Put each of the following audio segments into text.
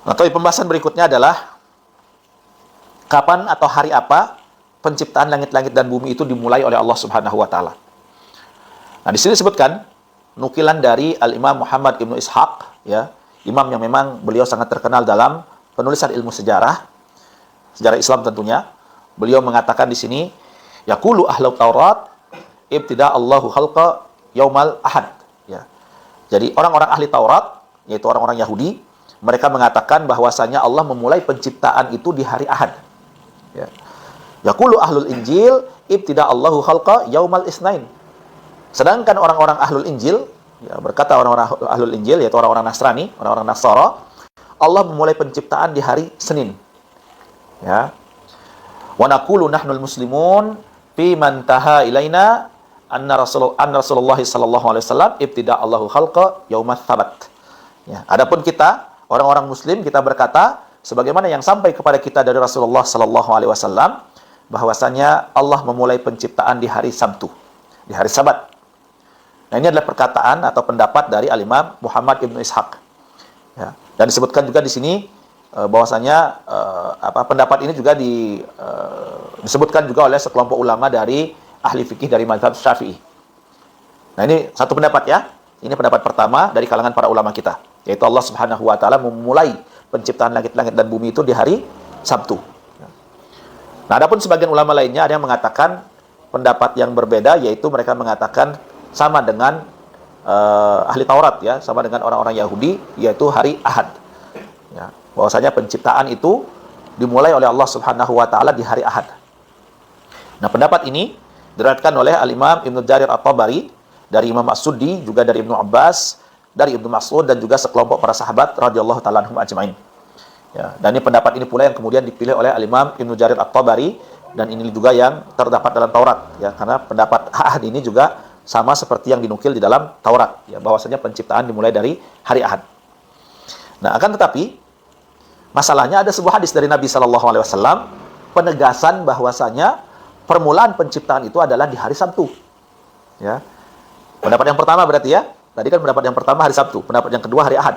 Nah, tapi pembahasan berikutnya adalah kapan atau hari apa penciptaan langit-langit dan bumi itu dimulai oleh Allah Subhanahu wa taala. Nah, di sini disebutkan nukilan dari Al-Imam Muhammad Ibnu Ishaq, ya, imam yang memang beliau sangat terkenal dalam penulisan ilmu sejarah Islam tentunya. Beliau mengatakan di sini, yaqulu ahlu Taurat ibtida Allahu khalqa yaumal ahad, ya. Jadi orang-orang ahli Taurat, yaitu orang-orang Yahudi, mereka mengatakan bahwasanya Allah memulai penciptaan itu di hari Ahad, ya. Yaqulu ahlul Injil ibtida Allahu khalqa yaumal isnain. Sedangkan orang-orang ahlul Injil, ya, berkata orang-orang ahlul Injil, yaitu orang-orang Nasrani, orang-orang Nasara, Allah memulai penciptaan di hari Senin, ya. Wa naqulu nahnul muslimun fi man taha ilaina anna Rasulullah sallallahu alaihi wasallam ibtida Allahu khalqa yaumat sabat. Ya, adapun kita orang-orang muslim, kita berkata sebagaimana yang sampai kepada kita dari Rasulullah sallallahu alaihi wasallam bahwasanya Allah memulai penciptaan di hari Sabtu, di hari Sabat. Nah, ini adalah perkataan atau pendapat dari Al-Imam Muhammad Ibnu Ishaq. Ya, dan disebutkan juga di sini bahwasanya pendapat ini juga disebutkan juga oleh sekelompok ulama dari ahli fikih dari mazhab Syafi'i. Nah, ini satu pendapat, ya. Ini pendapat pertama dari kalangan para ulama kita, yaitu Allah Subhanahu wa taala memulai penciptaan langit-langit dan bumi itu di hari Sabtu. Nah, adapun sebagian ulama lainnya ada yang mengatakan pendapat yang berbeda, yaitu mereka mengatakan sama dengan ahli Taurat, ya, sama dengan orang-orang Yahudi, yaitu hari Ahad. Ya, bahwasanya penciptaan itu dimulai oleh Allah Subhanahu wa taala di hari Ahad. Nah, pendapat ini diriwayatkan oleh Al-Imam Ibnu Jarir At-Tabari, dari Imam As-Suddi, juga dari Ibnu Abbas, dari Ibnu Mas'ud, dan juga sekelompok para sahabat radhiyallahu ta'ala anhum ajma'in. Ya, dan ini pendapat ini pula yang kemudian dipilih oleh Al-Imam Ibnu Jarir At-Tabari, dan ini juga yang terdapat dalam Taurat, ya, karena pendapat Ahad ini juga sama seperti yang dinukil di dalam Taurat, ya, bahwasanya penciptaan dimulai dari hari Ahad. Nah, akan tetapi masalahnya ada sebuah hadis dari Nabi sallallahu alaihi wasallam penegasan bahwasanya permulaan penciptaan itu adalah di hari Sabtu. Ya. Pendapat yang pertama berarti, ya. Tadi kan pendapat yang pertama hari Sabtu, pendapat yang kedua hari Ahad.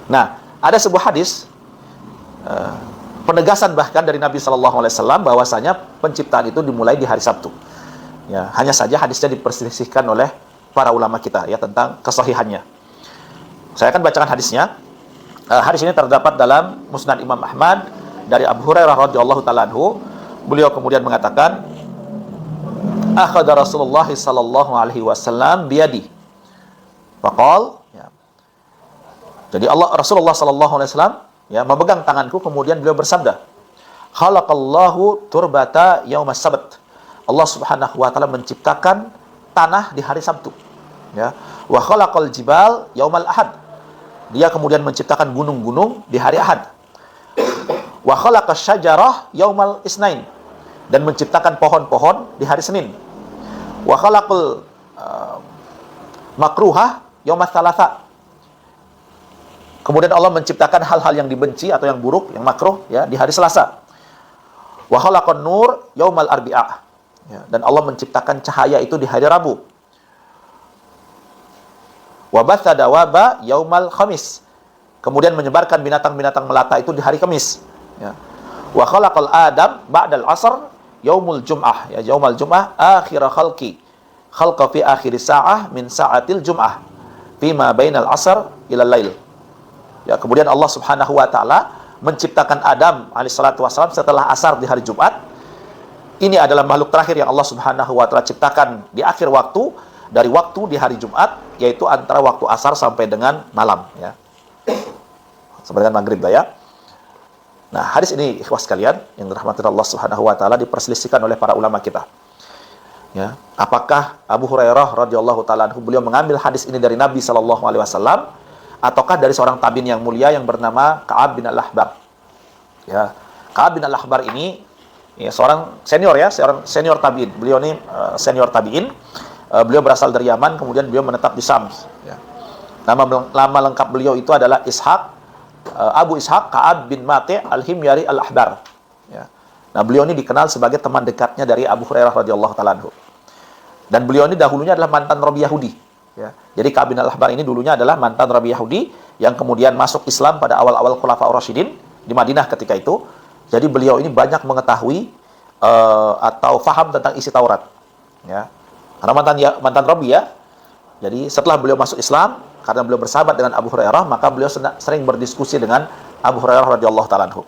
Nah, ada sebuah hadis penegasan bahkan dari Nabi sallallahu alaihi wasallam bahwasanya penciptaan itu dimulai di hari Sabtu. Ya, hanya saja hadisnya diperselisihkan oleh para ulama kita, ya, tentang kesahihannya. Saya akan bacakan hadisnya. Hadis ini terdapat dalam Musnad Imam Ahmad dari Abu Hurairah radhiyallahu ta'ala anhu. Beliau kemudian mengatakan, akhadha Rasulullah sallallahu alaihi wasallam biyadi. Faqal, ya. Jadi Rasulullah sallallahu alaihi wasallam, ya, memegang tanganku, kemudian beliau bersabda, khalaqallahu turbata yaumas sabt. Allah Subhanahu wa taala menciptakan tanah di hari Sabtu, ya. Wa khalaqal jibal yaumal ahad. Dia kemudian menciptakan gunung-gunung di hari Ahad. Wa khalaqasy syajarah yaumal isnain, dan menciptakan pohon-pohon di hari Senin. Wa khalaqal makruhah yaumas tsalatsa. Kemudian Allah menciptakan hal-hal yang dibenci atau yang buruk, yang makruh, ya, di hari Selasa. Wa khalaqan nur yaumal arbi'ah. Ya, dan Allah menciptakan cahaya itu di hari Rabu. Wa batha dawaba yaumal khamis. Kemudian menyebarkan binatang-binatang melata itu di hari Kamis, ya. Wa khalaqal adam ba'dal asr yaumul jum'ah, ya, yaumal jum'ah akhir khalqa fi akhir sa'ah min sa'atil jum'ah fima bainal asr ila lail. Ya, kemudian Allah Subhanahu wa taala menciptakan Adam alaihi salatu wasallam setelah asar di hari Jumat. Ini adalah makhluk terakhir yang Allah Subhanahu wa taala ciptakan di akhir waktu, dari waktu di hari Jumat, yaitu antara waktu asar sampai dengan malam, ya, sampai dengan maghrib, ya. Nah, hadis ini, ikhwah sekalian yang dirahmati Allah Subhanahu wa taala, diperselisihkan oleh para ulama kita, ya. Apakah Abu Hurairah radhiyallahu taala anhu beliau mengambil hadis ini dari Nabi sallallahu alaihi wasallam, ataukah dari seorang tabi'in yang mulia yang bernama Ka'ab bin Al-Ahbar? Ya, Ka'ab bin Al-Ahbar ini, ya, seorang senior, ya, seorang senior tabi'in. Beliau ini senior tabi'in. Beliau berasal dari Yaman, kemudian beliau menetap di Syam, ya. Nama lengkap beliau itu adalah Abu Ishaq Ka'ab bin Mati' al-Himyari al-Ahbar, ya. Nah, beliau ini dikenal sebagai teman dekatnya dari Abu Hurairah radhiyallahu ta'ala anhu. Dan beliau ini dahulunya adalah mantan Rabi Yahudi, ya. Jadi Ka'ab bin Al-Ahbar ini dulunya adalah mantan Rabi Yahudi yang kemudian masuk Islam pada awal-awal Khulafaur Rasyidin di Madinah ketika itu. Jadi beliau ini banyak mengetahui atau faham tentang isi Taurat. Ya. Karena mantan Robi ya. Jadi setelah beliau masuk Islam, karena beliau bersahabat dengan Abu Hurairah, maka beliau sering berdiskusi dengan Abu Hurairah radhiyallahu ta'ala anhu.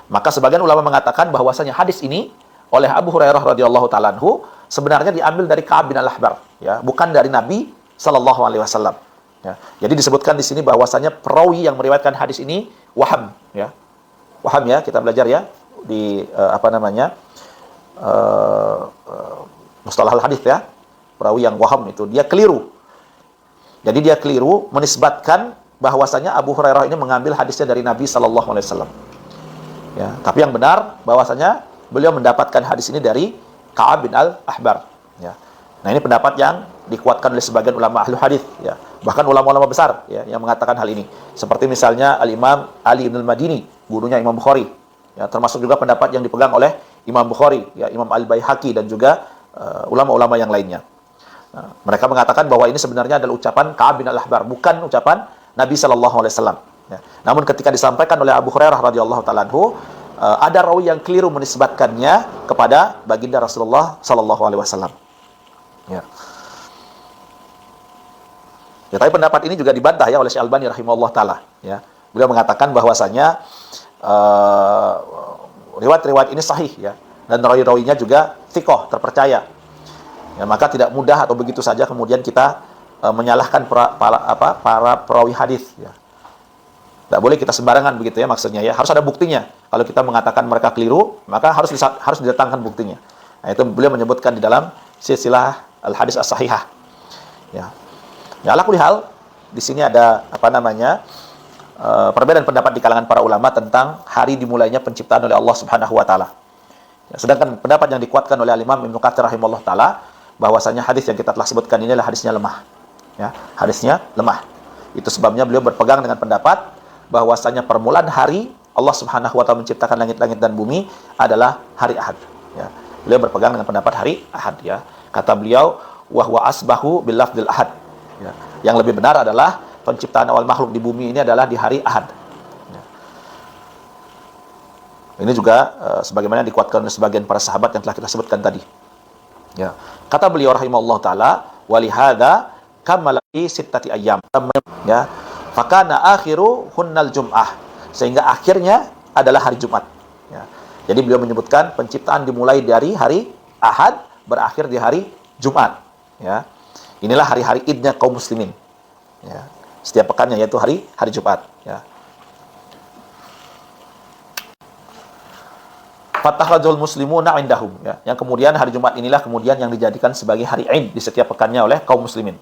Maka sebagian ulama mengatakan bahwasanya hadis ini oleh Abu Hurairah radhiyallahu ta'ala anhu sebenarnya diambil dari Ka'ab bin al-Ahbar, ya, bukan dari Nabi sallallahu alaihi wasallam. Ya. Jadi disebutkan di sini bahwasanya perawi yang meriwayatkan hadis ini waham, ya. Waham ya, kita belajar ya di mustalah al-hadis ya. Perawi yang waham itu dia keliru. Jadi dia keliru menisbatkan bahwasanya Abu Hurairah ini mengambil hadisnya dari Nabi sallallahu alaihi wasallam. Ya, tapi yang benar bahwasanya beliau mendapatkan hadis ini dari Ka'ab bin al-Ahbar, ya. Nah, ini pendapat yang dikuatkan oleh sebagian ulama ahli hadis, ya. Bahkan ulama-ulama besar ya yang mengatakan hal ini. Seperti misalnya Al-Imam Ali bin Al-Madini, gurunya Imam Bukhari. Ya, termasuk juga pendapat yang dipegang oleh Imam Bukhari, ya, Imam Al-Baihaqi dan juga ulama-ulama yang lainnya. Nah, mereka mengatakan bahwa ini sebenarnya adalah ucapan Ka'ab bin al-Ahbar, bukan ucapan Nabi sallallahu alaihi wasallam. Ya. Namun ketika disampaikan oleh Abu Hurairah radhiyallahu ta'ala anhu, ada rawi yang keliru menisbatkannya kepada baginda Rasulullah sallallahu alaihi wasallam. Ya. Ya, tapi pendapat ini juga dibantah ya oleh Syekh Albani rahimahullah taala, ya. Beliau mengatakan bahwasanya riwayat-riwayat ini sahih ya, dan rawi-rawinya juga thiqah, terpercaya. Ya, maka tidak mudah atau begitu saja kemudian kita menyalahkan para perawi hadis, ya. Tidak boleh kita sembarangan begitu ya maksudnya ya. Harus ada buktinya. Kalau kita mengatakan mereka keliru, maka harus didatangkan buktinya. Nah, itu beliau menyebutkan di dalam silsilah al-hadis as-sahihah. Ya. Ya, ala kulli hal, di sini ada perbedaan pendapat di kalangan para ulama tentang hari dimulainya penciptaan oleh Allah Subhanahu wa taala. Ya, sedangkan pendapat yang dikuatkan oleh Imam Ibnu Katsir rahimahullah taala bahwasanya hadis yang kita telah sebutkan ini adalah hadisnya lemah. Ya, hadisnya lemah. Itu sebabnya beliau berpegang dengan pendapat bahwasanya permulaan hari Allah Subhanahu wa taala menciptakan langit-langit dan bumi adalah hari Ahad. Ya, beliau berpegang dengan pendapat hari Ahad ya. Kata beliau, wa huwa asbahu bil lafdzil Ahad. Ya, yang lebih benar adalah penciptaan awal makhluk di bumi ini adalah di hari Ahad. Ya. Ini juga sebagaimana dikuatkan oleh sebagian para sahabat yang telah kita sebutkan tadi. Ya. Kata beliau rahimahullah taala, walihada kammalati sittati ayyam. Ya. Fakana akhiru hunnal jum'ah. Sehingga akhirnya adalah hari Jumat. Ya. Jadi beliau menyebutkan penciptaan dimulai dari hari Ahad, berakhir di hari Jumat. Ya. Inilah hari-hari idnya kaum muslimin. Ya. Setiap pekannya yaitu hari Jumat. Ya. Fattakhadzul muslimuna indahum, ya. Yang kemudian hari Jumat inilah kemudian yang dijadikan sebagai hari Id di setiap pekannya oleh kaum muslimin.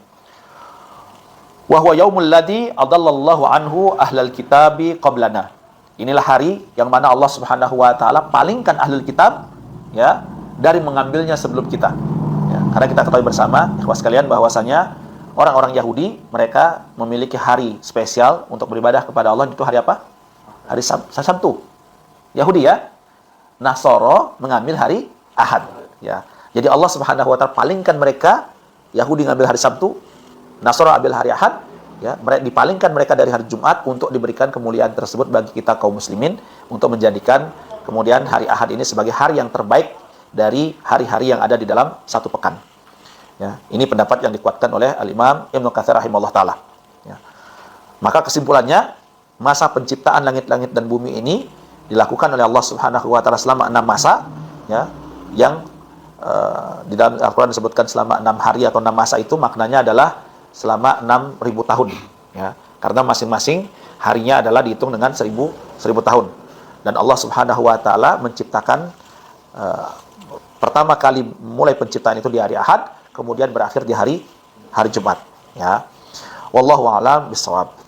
Wa huwa yaumul ladzi adallallahu anhu ahlal kitabi qablana. Inilah hari yang mana Allah Subhanahu wa taala palingkan ahlul kitab ya dari mengambilnya sebelum kita. Ya, karena kita ketahui bersama ikhwas sekalian bahwasanya orang-orang Yahudi mereka memiliki hari spesial untuk beribadah kepada Allah, itu hari apa? Hari Sabtu. Yahudi ya. Nasoro mengambil hari Ahad, ya. Jadi Allah Subhanahu wa taala palingkan mereka, Yahudi ngambil hari Sabtu, Nasoro ambil hari Ahad, ya. Dipalingkan mereka dari hari Jumat untuk diberikan kemuliaan tersebut bagi kita kaum muslimin untuk menjadikan kemudian hari Ahad ini sebagai hari yang terbaik dari hari-hari yang ada di dalam satu pekan. Ya, ini pendapat yang dikuatkan oleh Al-Imam Ibnu Katsir rahimahullah taala. Ya. Maka kesimpulannya, masa penciptaan langit-langit dan bumi ini dilakukan oleh Allah Subhanahu wa taala selama 6 masa, ya, yang di dalam Al-Qur'an disebutkan selama 6 hari atau 6 masa itu maknanya adalah selama 6.000 tahun, ya. Karena masing-masing harinya adalah dihitung dengan 1.000 tahun. Dan Allah Subhanahu wa taala menciptakan pertama kali mulai penciptaan itu di hari Ahad, kemudian berakhir di hari Jumat, ya. Wallahu a'lam bishawab.